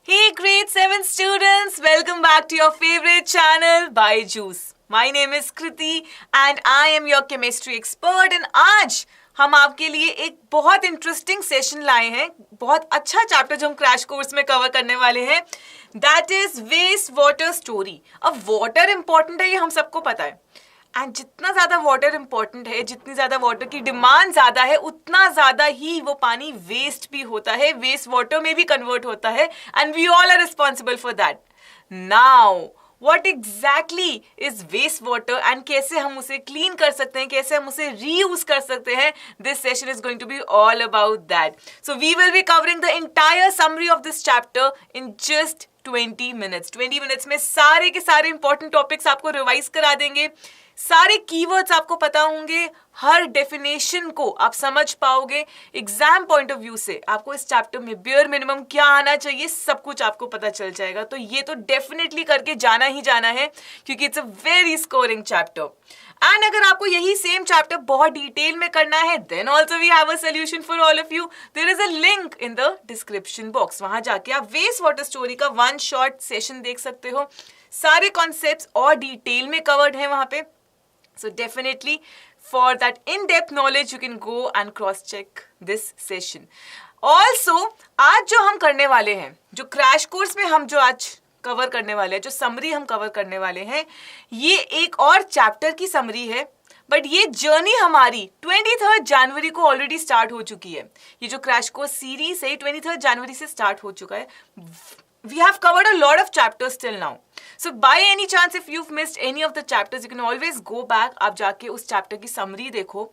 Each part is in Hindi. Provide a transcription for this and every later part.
Hey grade 7 students, welcome back to your favorite channel Byju's. My name is Kriti and I am your chemistry expert and आज हम आपके लिए एक बहुत इंटरेस्टिंग सेशन लाए हैं. बहुत अच्छा चैप्टर जो हम क्रैश कोर्स में कवर करने वाले हैं. That is waste water story. अब वाटर इंपॉर्टेंट है ये हम सबको पता है. एंड जितना ज्यादा वाटर इंपॉर्टेंट है, जितनी ज्यादा वाटर की डिमांड ज्यादा है, उतना ज्यादा ही वो पानी वेस्ट भी होता है, वेस्ट वाटर में भी कन्वर्ट होता है. And we all are responsible for that. Now what exactly is waste water and कैसे हम उसे क्लीन कर सकते हैं, कैसे हम उसे रीयूज कर सकते हैं, this session is going to be all about that. So we will be covering the entire summary of this chapter in just 20 minutes. 20 minutes में सारे के सारे इंपॉर्टेंट टॉपिक्स आपको रिवाइज करा देंगे. सारे कीवर्ड्स आपको पता होंगे, हर डेफिनेशन को आप समझ पाओगे. एग्जाम पॉइंट ऑफ व्यू से आपको इस चैप्टर में बेयर मिनिमम क्या आना चाहिए, सब कुछ आपको पता चल जाएगा. तो ये तो डेफिनेटली करके जाना ही जाना है क्योंकि it's a very scoring chapter. And अगर आपको यही सेम चैप्टर बहुत डिटेल में करना है, then also we have a solution for all of you. There is a link in the description box. वहां जाके आप वेस्ट वाटर स्टोरी का वन शॉर्ट सेशन देख सकते हो. सारे कॉन्सेप्ट्स और डिटेल में कवर्ड हैं वहां पे. So definitely for that in-depth knowledge you can go and cross-check this session. Also आज जो हम करने वाले हैं, जो क्रैश कोर्स में हम जो आज कवर करने वाले हैं, जो समरी हम कवर करने वाले हैं, ये एक और चैप्टर की समरी है. बट ये जर्नी हमारी 23 जनवरी को ऑलरेडी स्टार्ट हो चुकी है. ये जो क्रैश कोर्स सीरीज है 23 जनवरी से स्टार्ट हो चुका है. We have covered a lot of chapters till now. So by any chance if you've missed any of the chapters, you can always go back. आप जाके उस चैप्टर की समरी देखो.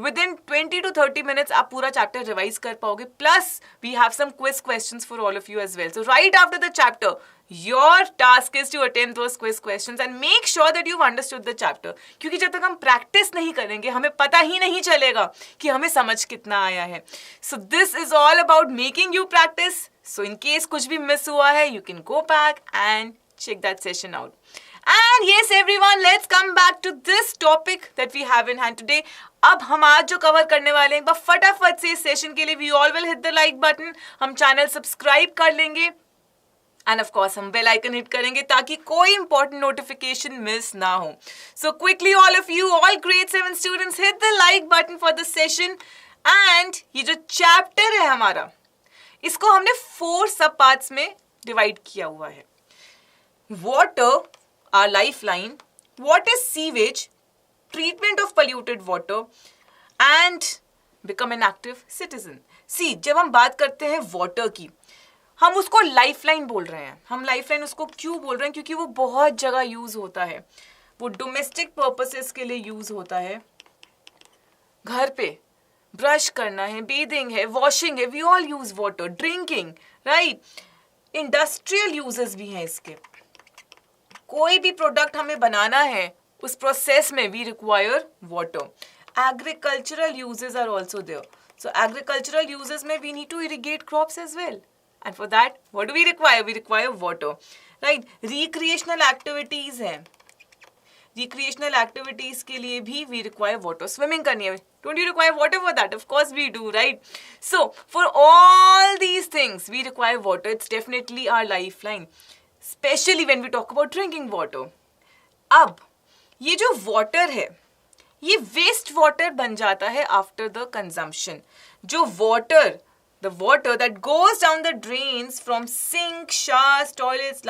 Within 20 to 30 minutes आप पूरा चैप्टर रिवाइज कर पाओगे. Plus we have some quiz questions for all of you as well. So right after the chapter, your task is to attempt those quiz questions and make sure that you've understood the chapter. क्योंकि जब तक हम प्रैक्टिस नहीं करेंगे हमें पता ही नहीं चलेगा कि हमें समझ कितना आया है. So this is all about making you practice. So in case कुछ भी मिस हुआ है, you can go back and check that session out. And yes everyone, let's come back to this topic that we have in hand today. अब हम आज जो कवर करने वाले हैं, बस फटाफट से इस सेशन के लिए we all will hit the like button. हम चैनल सब्सक्राइब कर लेंगे एंड ऑफ कोर्स हम बेल आइकन हिट करेंगे ताकि कोई इंपॉर्टेंट नोटिफिकेशन मिस ना हो. So quickly all of you, all grade 7 students, hit the like button for the session. And ये जो चैप्टर है हमारा, इसको हमने 4 सब पार्ट्स में डिवाइड किया हुआ है. Water, our lifeline, what is sewage, treatment of polluted water and become an active citizen. See, जब हम बात करते हैं वाटर की, हम उसको लाइफलाइन बोल रहे हैं. हम लाइफलाइन उसको क्यों बोल रहे हैं? क्योंकि वो बहुत जगह यूज होता है. वो डोमेस्टिक पर्पसेस के लिए यूज होता है. घर पे ब्रश करना है, बेदिंग है, वॉशिंग है, we all use water. Drinking, right. Industrial uses भी हैं इसके. कोई भी प्रोडक्ट हमें बनाना है, उस प्रोसेस में we require water. Agricultural uses are also there. So agricultural uses में we need to irrigate crops as well. And for that, what do we require? We require water, right? Recreational activities हैं. Recreational activities के लिए भी we require water. Swimming करनी है. Don't you require water for that? Of course we do, right? So for all these things, we require water. It's definitely our lifeline. Especially when we talk about drinking water. अब ये जो water है, ये waste water बन जाता है after the consumption. जो water, the water that goes down the drains from sink, showers, toilets,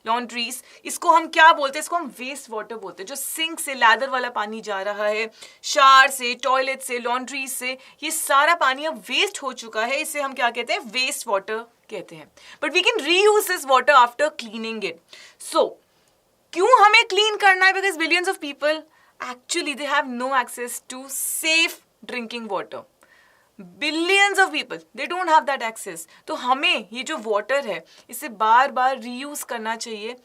laundries, इसको हम क्या बोलते हैं? इसको हम वेस्ट वाटर बोलते हैं. जो सिंक से लैदर वाला पानी जा रहा है, शावर से, टॉयलेट से, लॉन्ड्री से, ये सारा पानी अब वेस्ट हो चुका है. इसे हम क्या कहते हैं? वेस्ट वाटर कहते हैं. But we can reuse this water after cleaning it. So क्यों हमें क्लीन करना है? Because billions of people actually they have no access to safe drinking water. Billions of people they don't have that access. तो हमें ये जो वाटर है इसे बार बार रीयूज करना चाहिए.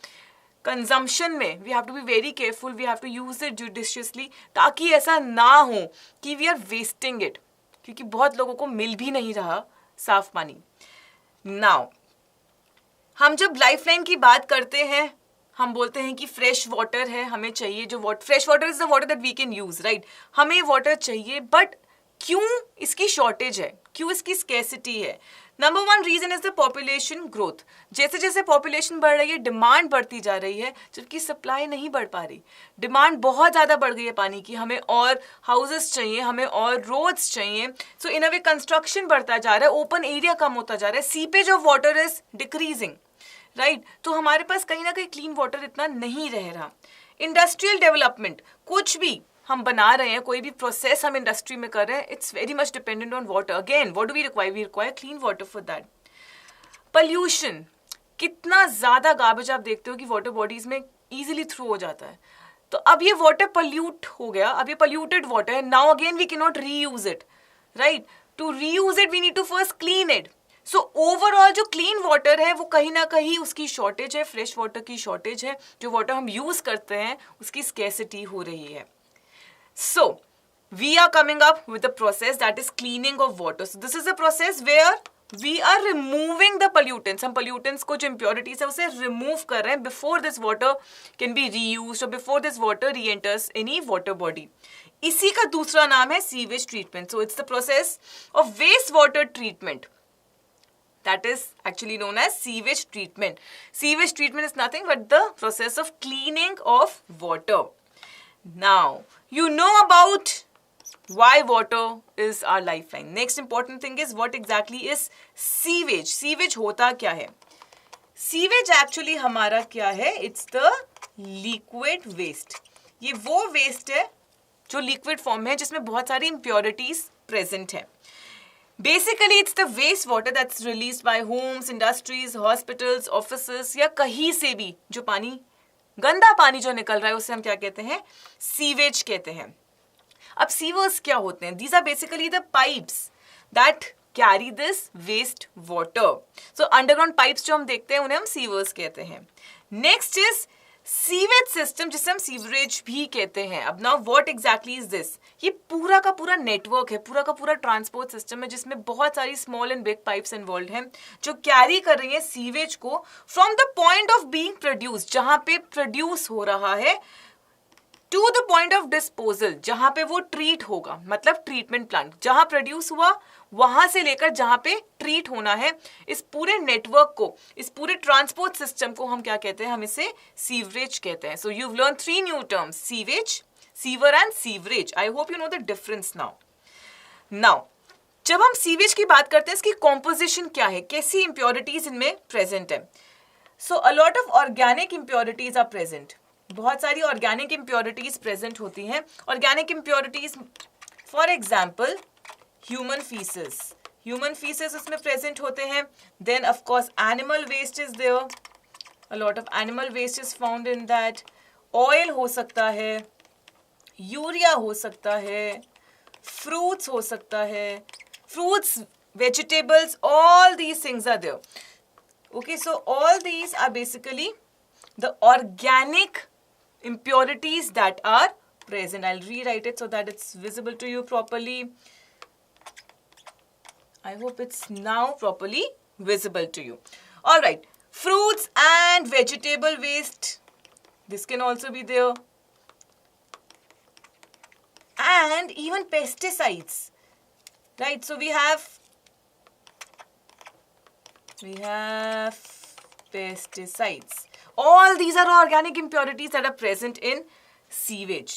कंजम्पशन में we have to be very careful. We have to use it judiciously ताकि ऐसा ना हो कि वी आर वेस्टिंग इट, क्योंकि बहुत लोगों को मिल भी नहीं रहा साफ पानी. नाउ हम जब लाइफलाइन की बात करते हैं, हम बोलते हैं कि फ्रेश वाटर है हमें चाहिए. जो fresh water is the water that we can use, right. हमें वाटर चाहिए, बट क्यों इसकी शॉर्टेज है, क्यों इसकी स्कैसिटी है? Number one reason is the population growth. जैसे जैसे पॉपुलेशन बढ़ रही है, डिमांड बढ़ती जा रही है, जबकि सप्लाई नहीं बढ़ पा रही. डिमांड बहुत ज्यादा बढ़ गई है पानी की, हमें और हाउसेस चाहिए, हमें और रोड्स चाहिए. सो इन अ वे कंस्ट्रक्शन बढ़ता जा रहा है, ओपन एरिया कम होता जा रहा है, seepage of water is decreasing, right. तो हमारे पास कहीं ना कहीं क्लीन वाटर इतना नहीं रह रहा. इंडस्ट्रियल डेवलपमेंट, कुछ भी हम बना रहे हैं, कोई भी प्रोसेस हम इंडस्ट्री में कर रहे हैं, it's very much dependent on water. Again what do we require? We require clean water for that. Pollution, कितना ज्यादा गार्बेज आप देखते हो कि वाटर बॉडीज में इजीली थ्रू हो जाता है. तो अब ये वाटर पॉल्यूट हो गया, अब ये पॉल्यूटेड वाटर है. Now again we can not reuse it, right. To reuse it we need to first clean it. So overall जो क्लीन वाटर है वो कहीं ना कहीं उसकी शॉर्टेज है, फ्रेश वाटर की शॉर्टेज है. जो वाटर हम यूज करते हैं उसकी स्कैसिटी हो रही है. So, we are coming up with a process that is cleaning of water. So, this is a process where we are removing the pollutants. हम pollutants को जो impurities है उसे remove कर रहे हैं before this water can be reused or before this water re-enters any water body. इसी का दूसरा नाम है sewage treatment. So, it's the process of wastewater treatment. That is actually known as sewage treatment. Sewage treatment is nothing but the process of cleaning of water. Now, you know about why water is our lifeline. Next important thing is what exactly is sewage. Sewage होता क्या है? Sewage actually हमारा क्या है? It's the liquid waste. ये वो waste है जो liquid form है जिसमें बहुत सारी impurities present है. Basically, it's the waste water that's released by homes, industries, hospitals, offices या कहीं से भी जो पानी, गंदा पानी जो निकल रहा है उसे हम क्या कहते हैं? सीवेज कहते हैं. अब सीवर्स क्या होते हैं? These are basically the pipes that carry this waste water. So underground pipes जो हम देखते हैं उन्हें हम सीवर्स कहते हैं. नेक्स्ट इज सीवेज सिस्टम जिसे हम सीवरेज भी कहते हैं. अब now what exactly is this? ये पूरा का पूरा नेटवर्क है, पूरा का पूरा ट्रांसपोर्ट सिस्टम है जिसमें बहुत सारी small and big pipes involve हैं जो कैरी कर रही हैं सीवेज को from the point of being produce, जहां पे प्रोड्यूस हो रहा है, to the point of disposal, जहां पे वो ट्रीट होगा, मतलब ट्रीटमेंट प्लांट. जहां प्रोड्यूस हुआ वहां से लेकर जहां पे ट्रीट होना है, इस पूरे नेटवर्क को, इस पूरे ट्रांसपोर्ट सिस्टम को हम क्या कहते हैं? हम इसे सीवरेज कहते हैं. So you have learn 3 new terms, sewage, sewer and sewerage. I hope you know the difference now जब हम सीवेज की बात करते हैं, इसकी कॉम्पोजिशन क्या है, कैसी इंप्योरिटीज इनमें प्रेजेंट है? So a lot of organic impurities are present. बहुत सारी ऑर्गेनिक इंप्योरिटीज प्रेजेंट होती हैं. Organic impurities for example human faeces, human faeces उसमें प्रेजेंट होते हैं. Then of course animal waste is there, a lot of animal waste is found in that. Oil हो सकता है, यूरिया हो सकता है, फ्रूट्स हो सकता है, fruits, vegetables, all these things are there. Okay, so all these are basically the organic impurities that are present. I'll rewrite it so that it's visible to you properly. I hope it's now properly visible to you. All right, fruits and vegetable waste, this can also be there. And even pesticides. Right, so we have pesticides. All these are organic impurities that are present in sewage.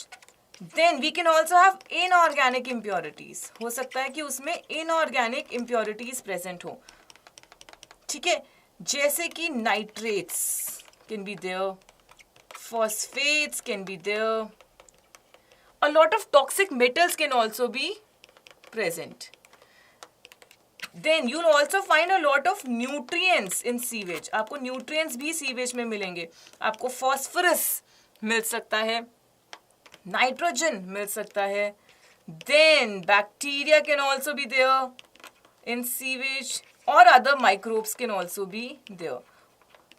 Then we can also have inorganic impurities. हो सकता है कि उसमें inorganic impurities present हो. ठीक है, जैसे कि nitrates can be there, phosphates can be there. A lot of toxic metals can also be present. Then you'll also find a lot of nutrients in sewage. आपको nutrients भी sewage में मिलेंगे. आपको phosphorus मिल सकता है, nitrogen मिल सकता है. Then bacteria can also be there in sewage or other microbes can also be there.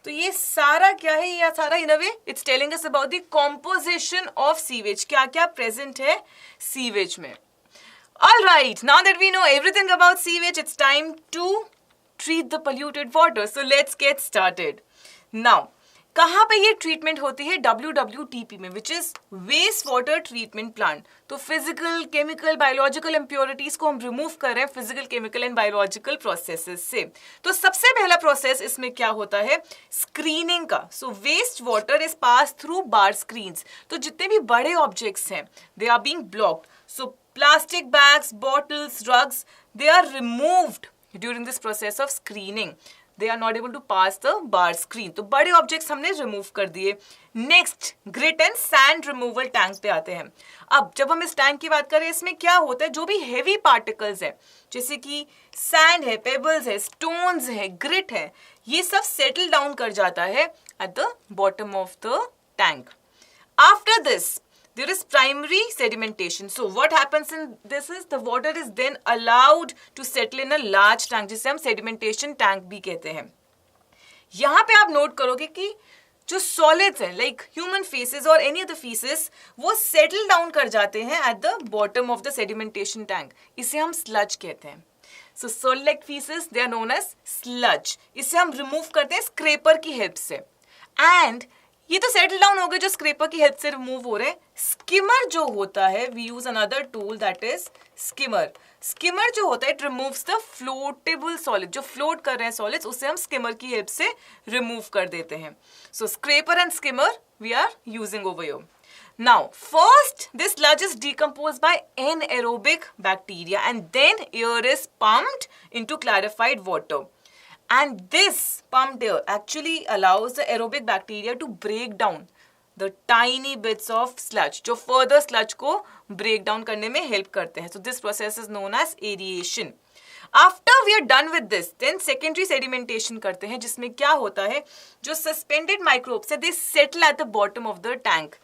तो ये सारा क्या है? ये सारा in a way it's telling us about the composition of sewage. क्या क्या present है sewage में. All right, now that we know everything about sewage, it's time to treat the polluted water. So let's get started. Now, कहाँ पे ये ट्रीटमेंट होती है? WWTP में, which is waste water treatment plant. तो फिजिकल, केमिकल, बायोलॉजिकल इम्प्योरिटीज को हम रिमूव कर रहे हैं physical, chemical and biological processes से। तो सबसे पहला प्रोसेस इसमें क्या होता है? स्क्रीनिंग का। So waste water is pass through bar screens. तो जितने भी बड़े ऑब्जेक्ट्स हैं, they are being blocked. So plastic bags, bottles, drugs, they are removed during this process of screening. They are not able to pass the bar screen. तो बड़े ऑब्जेक्ट्स हमने रिमूव कर दिए। Next, grit and sand removal tank पे आते हैं। अब जब हम इस टैंक की बात करें, इसमें क्या होता है? जो भी हेवी पार्टिकल्स है, जैसे कि सैंड है, पेबल्स है, स्टोन्स है, ग्रिट है, ये सब सेटल डाउन कर जाता है at the bottom of the tank. After this there is primary sedimentation. So what happens in this is the water is then allowed to settle in a large tank, जिसे हम sedimentation tank भी कहते हैं। यहाँ पे आप नोट करोगे कि जो solids हैं, like human feces or any other feces, वो settle down कर जाते हैं at the bottom of the sedimentation tank. इसे हम sludge कहते हैं। So solid feces, they are known as sludge. इसे हम remove करते हैं scraper की help से। And ये तो सेटल डाउन हो गए जो स्क्रेपर की हेल्प से रिमूव हो रहे हैं। स्किमर जो होता है, we use another tool that is skimmer. Skimmer जो होता है, it removes the floatable solid, जो फ्लोट कर रहे हैं सॉलिड्स, उसे हम स्किमर की हेल्प से रिमूव कर देते हैं। So scraper and skimmer we are using over here. Now, first, this sludge is decomposed by anaerobic bacteria and then air is pumped into clarified water. And this pumped air actually allows the aerobic bacteria to break down the tiny bits of sludge, जो further sludge को break down करने में help करते हैं. So this process is known as aeration. After we are done with this, then secondary sedimentation करते हैं, जिसमें क्या होता है? जो suspended microbes है, they settle at the bottom of the tank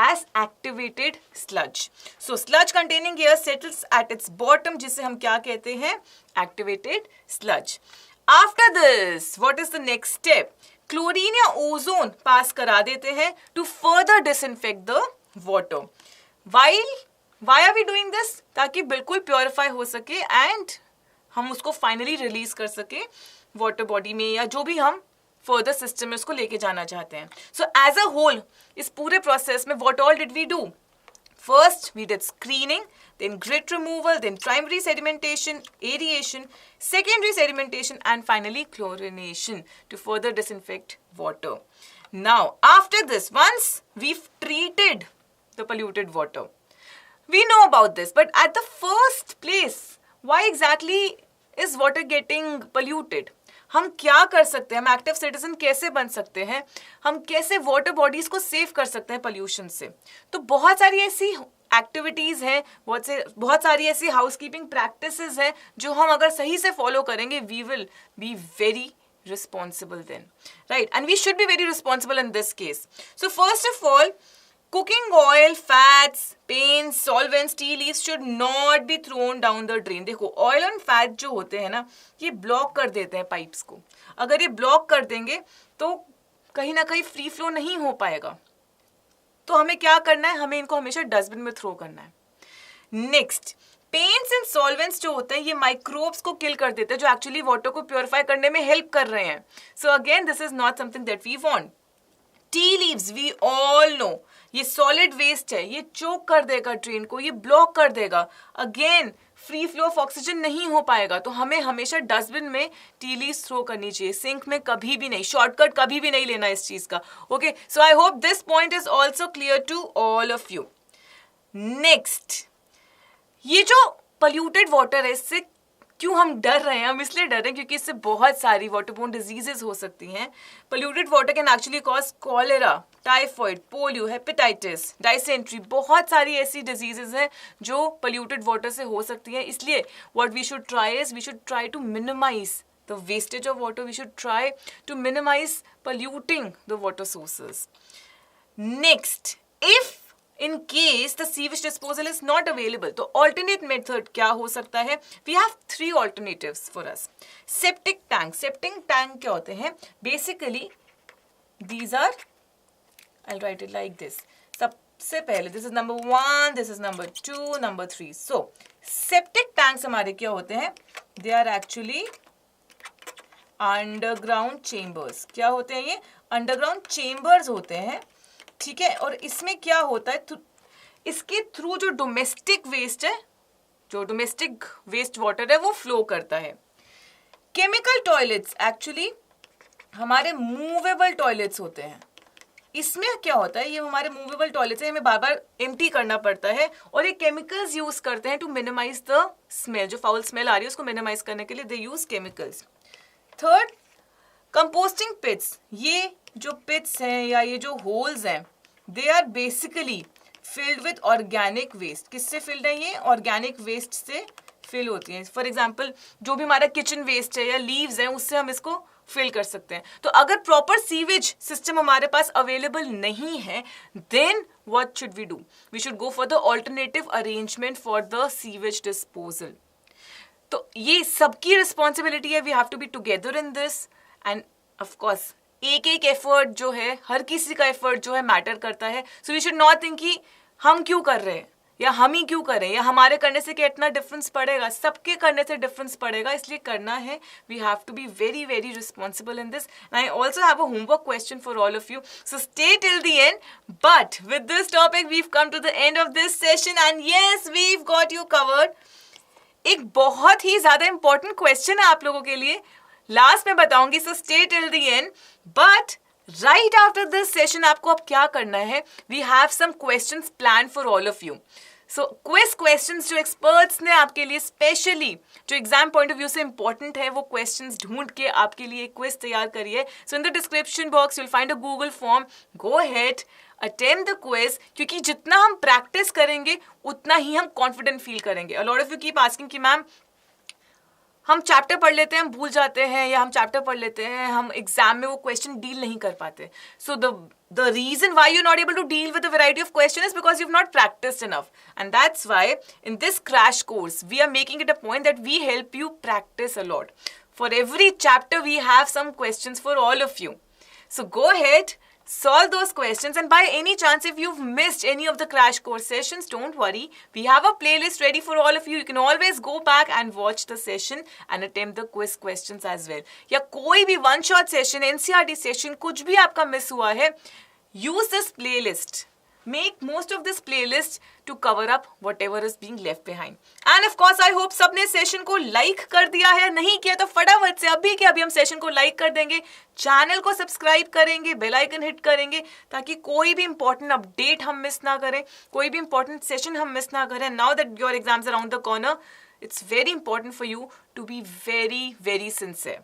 as activated sludge. So sludge containing air settles at its bottom, जिसे हम क्या कहते हैं? Activated sludge. After this, what is the next step? Chlorine या ओजोन पास करा देते हैं to further disinfect the water. Why are we doing this? ताकि बिल्कुल प्योरीफाई हो सके एंड हम उसको फाइनली रिलीज कर सके वाटर बॉडी में, या जो भी हम फर्दर सिस्टम में उसको लेके जाना चाहते हैं। सो एज अ होल इस पूरे प्रोसेस में what all did we do? First, we did screening, then grit removal, then primary sedimentation, aeration, secondary sedimentation, and finally chlorination to further disinfect water. Now, after this, once we've treated the polluted water, we know about this, but at the first place, why exactly is water getting polluted? हम क्या कर सकते हैं? हम एक्टिव सिटीजन कैसे बन सकते हैं? हम कैसे वाटर बॉडीज को सेव कर सकते हैं पोल्यूशन से? तो बहुत सारी ऐसी एक्टिविटीज हैं, बहुत सारी ऐसी हाउसकीपिंग प्रैक्टिसेस हैं जो हम अगर सही से फॉलो करेंगे, we will be very responsible then, right? And we should be very responsible in this case. So first of all, cooking oil, fats, paints, solvents, tea leaves should not be thrown down the drain. देखो oil and fat जो होते हैं ना, ये ब्लॉक कर देते हैं पाइप्स को। अगर ये ब्लॉक कर देंगे तो कहीं ना कहीं फ्री फ्लो नहीं हो पाएगा। तो हमें क्या करना है? हमें इनको हमेशा डस्टबिन में थ्रो करना है। नेक्स्ट, पेंट्स एंड सॉल्वेंट्स जो होते हैं ये माइक्रोब्स को किल कर देते हैं, जो एक्चुअली वाटर को प्योरीफाई करने में हेल्प कर रहे हैं। So again this is not something that we want. Tea leaves, we all know, ये सॉलिड वेस्ट है, ये चोक कर देगा ड्रेन को, ये ब्लॉक कर देगा। Again free flow of oxygen नहीं हो पाएगा। तो हमें हमेशा डस्टबिन में टी लीव्स थ्रो करनी चाहिए, सिंक में कभी भी नहीं, शॉर्टकट कभी भी नहीं लेना इस चीज का। Okay, so I hope this point is also clear to all of you. Next, ये जो पोल्यूटेड वाटर है, इससे क्यों हम डर रहे हैं? हम इसलिए डर रहे हैं क्योंकि इससे बहुत सारी वाटरबोर्न डिजीजेस हो सकती हैं। Polluted water can actually cause cholera, typhoid, polio, hepatitis, dysentery, बहुत सारी ऐसी डिजीजेस हैं जो पोल्यूटेड वाटर से हो सकती हैं। इसलिए what we should try is, we should try to minimize the wastage of water, we should try to minimize polluting the water sources. Next, if in case the sewage disposal is not available, तो alternate method क्या हो सकता है? We have 3 alternatives for us. Septic tank. Septic tank क्या होते हैं? Basically, these are, I'll write it like this. सबसे पहले, this is number 1, this is number 2, number 3. So, septic tanks हमारे क्या होते हैं? They are actually underground chambers. क्या होते हैं ये? अंडरग्राउंड चेम्बर्स होते हैं, ठीक है। और इसमें क्या होता है, इसके थ्रू जो डोमेस्टिक वेस्ट है, जो डोमेस्टिक वेस्ट वाटर है वो फ्लो करता है। केमिकल टॉयलेट्स एक्चुअली हमारे मूवेबल टॉयलेट्स होते हैं। इसमें क्या होता है, ये हमारे मूवेबल टॉयलेट्स है, हमें बार बार एम्प्टी करना पड़ता है और ये केमिकल्स यूज करते हैं टू मिनिमाइज द स्मेल, जो फाउल स्मेल आ रही है उसको मिनिमाइज करने के लिए they use chemicals. Third, composting pits, ये जो पिट्स हैं या ये जो होल्स हैं, they are basically filled with organic waste. किससे फिल्ड है ये? ऑर्गेनिक वेस्ट से फिल होती हैं। फॉर एग्जाम्पल जो भी हमारा किचन वेस्ट है या लीव्स हैं उससे हम इसको फिल कर सकते हैं। तो अगर प्रॉपर सीवेज सिस्टम हमारे पास अवेलेबल नहीं है, then what should we do? We should go for the alternative arrangement for the sewage disposal. तो ये सबकी रिस्पॉन्सिबिलिटी है, we have to be together in this, and of course एक एक एफर्ट जो है, हर किसी का एफर्ट जो है मैटर करता है। So we should not think कि हम क्यों कर रहे हैं या हम ही क्यों करें या हमारे करने से क्या इतना डिफरेंस पड़ेगा, सबके करने से डिफरेंस पड़ेगा, इसलिए करना है। We have to be very very responsible in this. And I also have a homework question for all of you, so stay till the end. But with this topic we have come to the end of this session and yes we have got you covered. एक बहुत ही ज्यादा इंपॉर्टेंट क्वेश्चन है आप लोगों के लिए, लास्ट में बताऊंगी, so stay till the end. But right after this session आपको अब क्या करना है, we have some questions plan for all of you. So quiz questions जो एक्सपर्ट्स ने आपके लिए स्पेशली जो एग्जाम पॉइंट ऑफ व्यू से इंपॉर्टेंट है वो क्वेश्चंस ढूंढ के आपके लिए क्विज तैयार करी है। So in the description box you will find a Google form, go ahead attempt the quiz, क्योंकि जितना हम प्रैक्टिस करेंगे उतना ही हम कॉन्फिडेंट फील करेंगे। अ lot of you keep asking कि मैम हम चैप्टर पढ़ लेते हैं, हम भूल जाते हैं, या हम चैप्टर पढ़ लेते हैं, हम एग्जाम में वो क्वेश्चन डील नहीं कर पाते। सो the reason why you're not able to deal with a variety of questions is because you've not practiced enough. And that's why in this crash course, we are making it a point that we help you practice a lot. For every chapter, we have some questions for all of you. So go ahead, solve those questions, and by any chance if you've missed any of the crash course sessions, don't worry, we have a playlist ready for all of you. You can always go back and watch the session and attempt the quiz questions as well. या कोई भी one shot session, NCERT session कुछ भी आपका मिस हुआ है, use this playlist, make most of this playlist to cover up whatever is being left behind. And of course I hope सबने सेशन को लाइक कर दिया है, नहीं किया तो फटाफट से अभी के अभी हम सेशन को लाइक कर देंगे, चैनल को सब्सक्राइब करेंगे, बेल आइकन हिट करेंगे, ताकि कोई भी इंपॉर्टेंट अपडेट हम मिस ना करें, कोई भी इंपॉर्टेंट सेशन हम मिस ना करें। Now that your exams around the corner, it's very important for you to be very very sincere.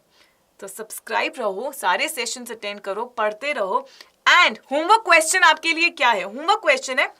तो सब्सक्राइब रहो, सारे सेशंस अटेंड करो, पढ़ते रहो। एंड होमवर्क क्वेश्चन आपके लिए क्या है? होमवर्क क्वेश्चन है,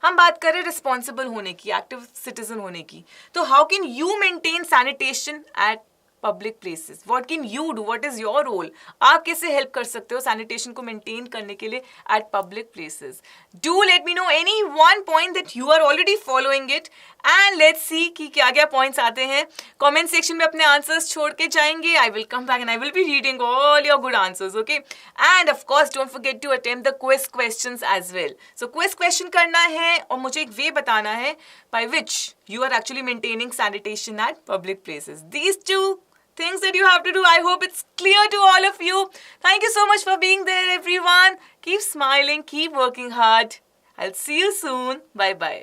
हम बात करें रिस्पॉन्सिबल होने की, एक्टिव सिटीजन होने की, तो how can you maintain sanitation at public places? What can you do? What is your role? आप कैसे हेल्प कर सकते हो सैनिटेशन को मेंटेन करने के लिए at public places? Do let me know any one point that you are already following it, and let's see कि क्या क्या पॉइंट्स आते हैं। कमेंट सेक्शन में अपने आंसर्स छोड़ के जाएंगे, I will come back and I will be reading all your good answers, okay? And of course don't forget to attempt the quiz questions as well. So quiz question करना है और मुझे एक वे बताना है by which you are actually maintaining sanitation at public places. These two things that you have to do. I hope it's clear to all of you. Thank you so much for being there, everyone. Keep smiling, keep working hard. I'll see you soon. Bye bye.